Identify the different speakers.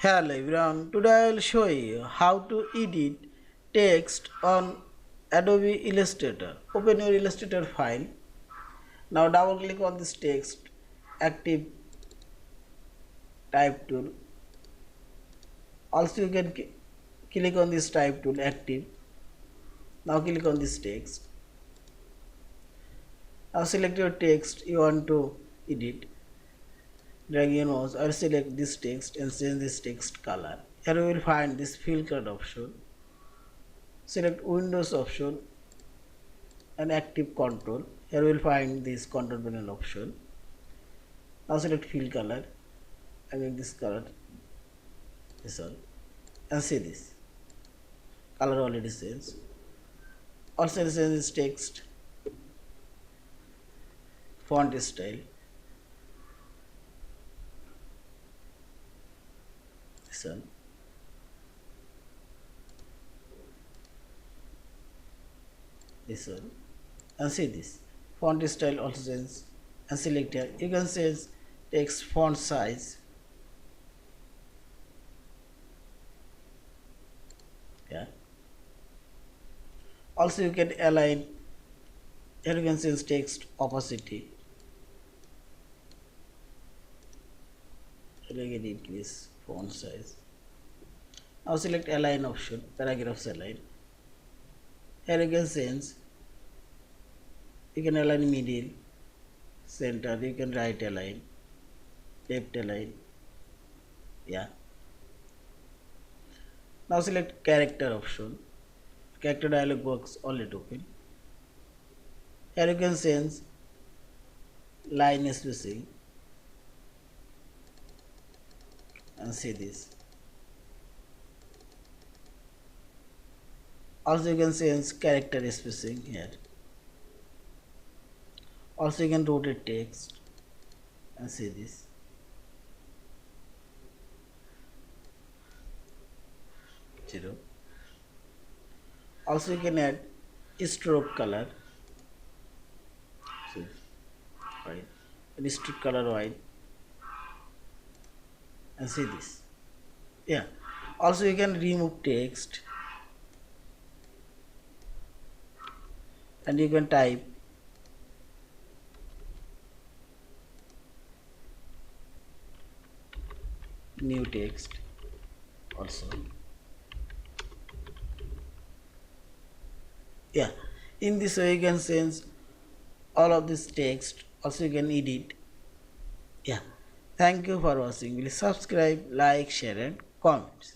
Speaker 1: Hello everyone, today I will show you how to edit text on Adobe Illustrator. Open your Illustrator file. Now double click on this text, active type tool. Also you can click on this type tool, active. Now click on this text. Now select your text you want to edit. Drag your mouse or select this text and change this text color. Here you will find this fill color option. Select Windows option and active control. Here we will find this control panel option. Now select fill color and make this color this one and see this color already changed. Also change this text font style. This one. This one and see this font style also change and select here. You can change text font size. Yeah. Also you can align. Here you can change text opacity. Here you can increase font size. Now select align option, paragraphs align. Here you can change. You can align middle, center, you can right align, left align. Yeah. Now select character option. Character dialog box already open. Here you can change line spacing and see this. Also you can change character spacing here. Also you can rotate text and see this. Zero. Also you can add stroke color. See, white. And stroke color white. And see this. Yeah. Also you can remove text. And you can type new text also. Yeah, in this way you can change all of this text. Also you can edit. Yeah, thank you for watching. Please subscribe, like, share and comment.